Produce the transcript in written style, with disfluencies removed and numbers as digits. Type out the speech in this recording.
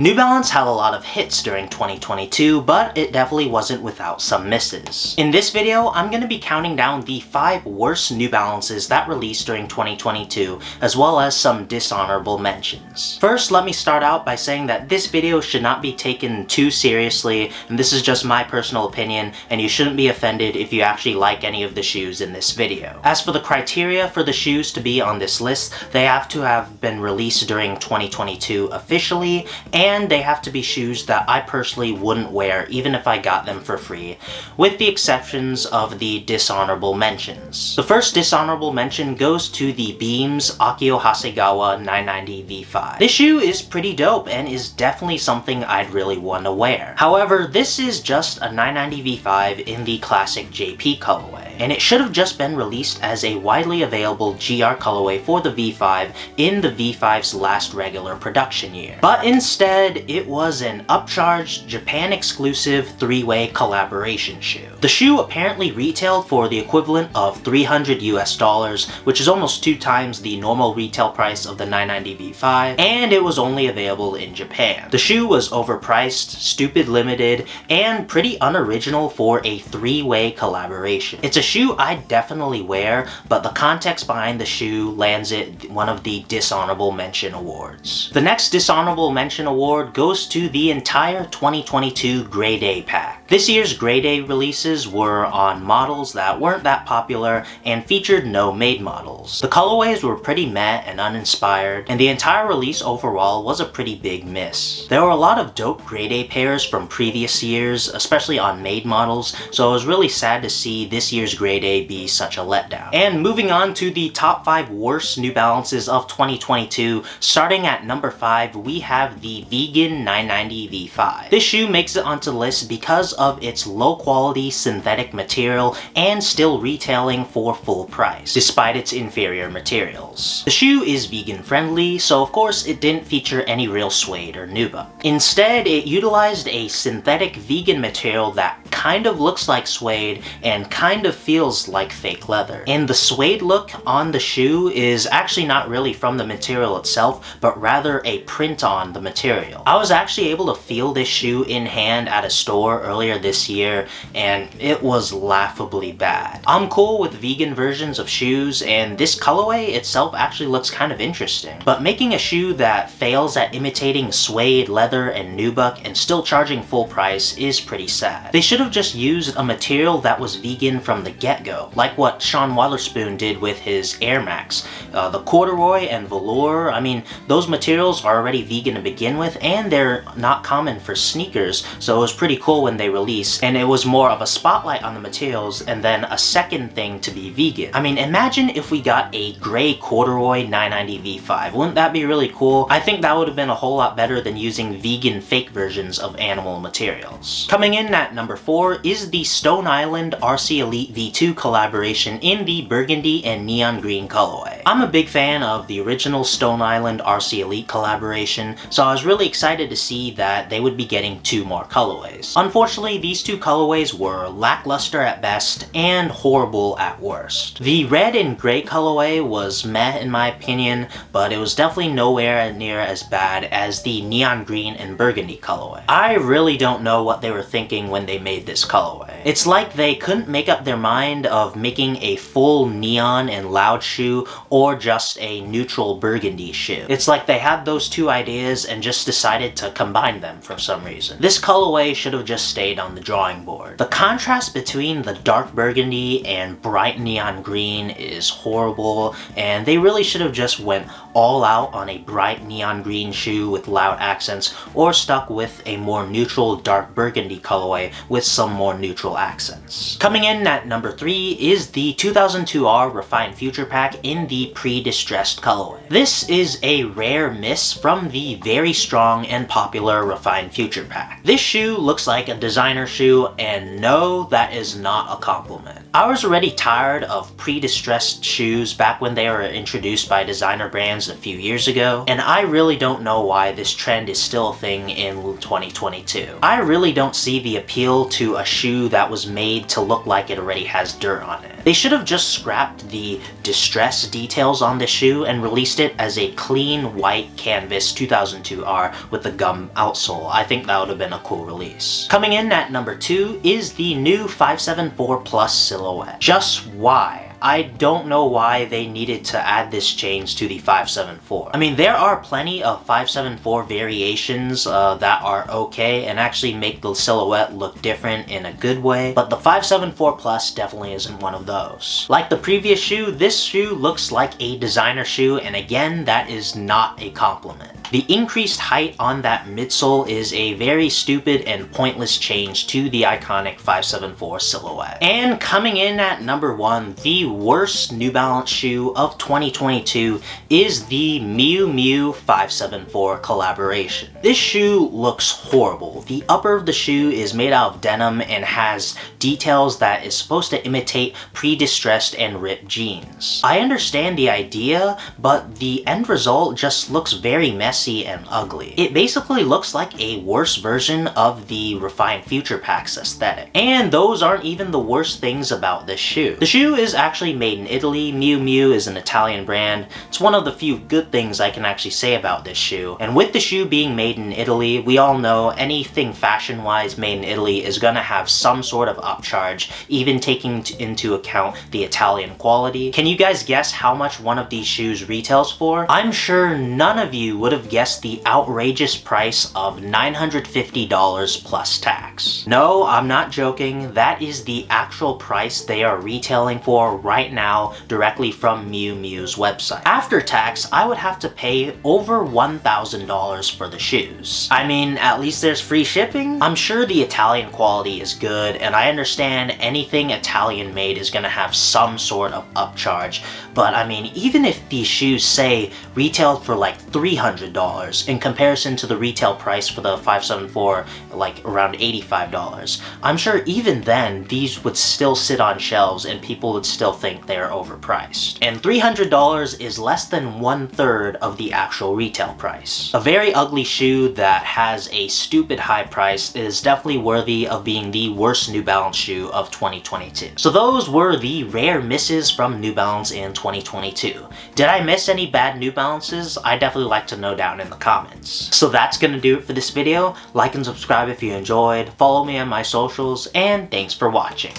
New Balance had a lot of hits during 2022, but it definitely wasn't without some misses. In this video, I'm going to be counting down the 5 worst New Balances that released during 2022, as well as some dishonorable mentions. First, let me start out by saying that this video should not be taken too seriously, and this is just my personal opinion, and you shouldn't be offended if you actually like any of the shoes in this video. As for the criteria for the shoes to be on this list, they have to have been released during 2022 officially, and they have to be shoes that I personally wouldn't wear even if I got them for free, with the exceptions of the dishonorable mentions. The first dishonorable mention goes to the Beams Akio Hasegawa 990 V5. This shoe is pretty dope and is definitely something I'd really want to wear. However, this is just a 990 V5 in the classic JP colorway, and it should have just been released as a widely available GR colorway for the V5 in the V5's last regular production year. But instead, it was an upcharged, Japan-exclusive 3-way collaboration shoe. The shoe apparently retailed for the equivalent of $300 US, which is almost 2 times the normal retail price of the 990 V5, and it was only available in Japan. The shoe was overpriced, stupid limited, and pretty unoriginal for a 3-way collaboration. It's a shoe I'd definitely wear, but the context behind the shoe lands it one of the dishonorable mention awards. The next dishonorable mention award goes to the entire 2022 Grade A pack. This year's Grade A releases were on models that weren't that popular and featured no made models. The colorways were pretty meh and uninspired, and the entire release overall was a pretty big miss. There were a lot of dope Grade A pairs from previous years, especially on made models, so it was really sad to see this year's Grade A be such a letdown. And moving on to the top 5 worst New Balances of 2022, starting at number 5, we have the Vegan 990 V5. This shoe makes it onto the list because of its low quality synthetic material and still retailing for full price, despite its inferior materials. The shoe is vegan friendly, so of course it didn't feature any real suede or nubuck. Instead, it utilized a synthetic vegan material that kind of looks like suede and kind of feels like fake leather. And the suede look on the shoe is actually not really from the material itself, but rather a print on the material. I was actually able to feel this shoe in hand at a store earlier this year, and it was laughably bad. I'm cool with vegan versions of shoes, and this colorway itself actually looks kind of interesting. But making a shoe that fails at imitating suede, leather, and nubuck and still charging full price is pretty sad. They should have just used a material that was vegan from the get-go, like what Sean Wotherspoon did with his Air Max. The corduroy and velour, I mean, those materials are already vegan to begin with, and they're not common for sneakers, so it was pretty cool when they released, and it was more of a spotlight on the materials and then a second thing to be vegan. I mean, imagine if we got a gray corduroy 990 V5. Wouldn't that be really cool? I think that would have been a whole lot better than using vegan fake versions of animal materials. Coming in at number 4 is the Stone Island RC Elite V2 collaboration in the burgundy and neon green colorway. I'm a big fan of the original Stone Island RC Elite collaboration, so I was really excited to see that they would be getting 2 more colorways. Unfortunately, these 2 colorways were lackluster at best and horrible at worst. The red and gray colorway was meh in my opinion, but it was definitely nowhere near as bad as the neon green and burgundy colorway. I really don't know what they were thinking when they made this colorway. It's like they couldn't make up their mind of making a full neon and loud shoe or just a neutral burgundy shoe. It's like they had those 2 ideas and just decided to combine them for some reason. This colorway should have just stayed on the drawing board. The contrast between the dark burgundy and bright neon green is horrible, and they really should have just went all out on a bright neon green shoe with loud accents, or stuck with a more neutral dark burgundy colorway with some more neutral accents. Coming in at number 3 is the 2002R Refined Future Pack in the pre-distressed colorway. This is a rare miss from the very strong and popular Refined Future Pack. This shoe looks like a designer shoe, and no, that is not a compliment. I was already tired of pre-distressed shoes back when they were introduced by designer brands a few years ago, and I really don't know why this trend is still a thing in 2022. I really don't see the appeal to into a shoe that was made to look like it already has dirt on it. They should have just scrapped the distress details on the shoe and released it as a clean white canvas 2002R with a gum outsole. I think that would have been a cool release. Coming in at number 2 is the new 574 Plus silhouette. Just why? I don't know why they needed to add this change to the 574. I mean, there are plenty of 574 variations that are okay and actually make the silhouette look different in a good way, but the 574 Plus definitely isn't one of those. Like the previous shoe, this shoe looks like a designer shoe, and again, that is not a compliment. The increased height on that midsole is a very stupid and pointless change to the iconic 574 silhouette. And coming in at number 1, the worst New Balance shoe of 2022 is the Miu Miu 574 collaboration. This shoe looks horrible. The upper of the shoe is made out of denim and has details that is supposed to imitate pre-distressed and ripped jeans. I understand the idea, but the end result just looks very messy and ugly. It basically looks like a worse version of the Refined Future Packs aesthetic. And those aren't even the worst things about this shoe. The shoe is actually made in Italy. Miu Miu is an Italian brand. It's one of the few good things I can actually say about this shoe. And with the shoe being made in Italy, we all know anything fashion-wise made in Italy is gonna have some sort of upcharge, even taking into account the Italian quality. Can you guys guess how much one of these shoes retails for? I'm sure none of you would have guessed the outrageous price of $950 plus tax. No, I'm not joking. That is the actual price they are retailing for right now directly from Miu Miu's website. After tax, I would have to pay over $1,000 for the shoes. I mean, at least there's free shipping. I'm sure the Italian quality is good, and I understand anything Italian made is gonna have some sort of upcharge, but I mean, even if these shoes say retailed for like $300 in comparison to the retail price for the 574, like around $85, I'm sure even then these would still sit on shelves and people would still think they're overpriced. And $300 is less than 1/3 of the actual retail price. A very ugly shoe that has a stupid high price is definitely worthy of being the worst New Balance shoe of 2022. So those were the rare misses from New Balance in 2022. Did I miss any bad New Balances? I definitely like to know down in the comments. So that's gonna do it for this video. Like and subscribe if you enjoyed, follow me on my socials, and thanks for watching.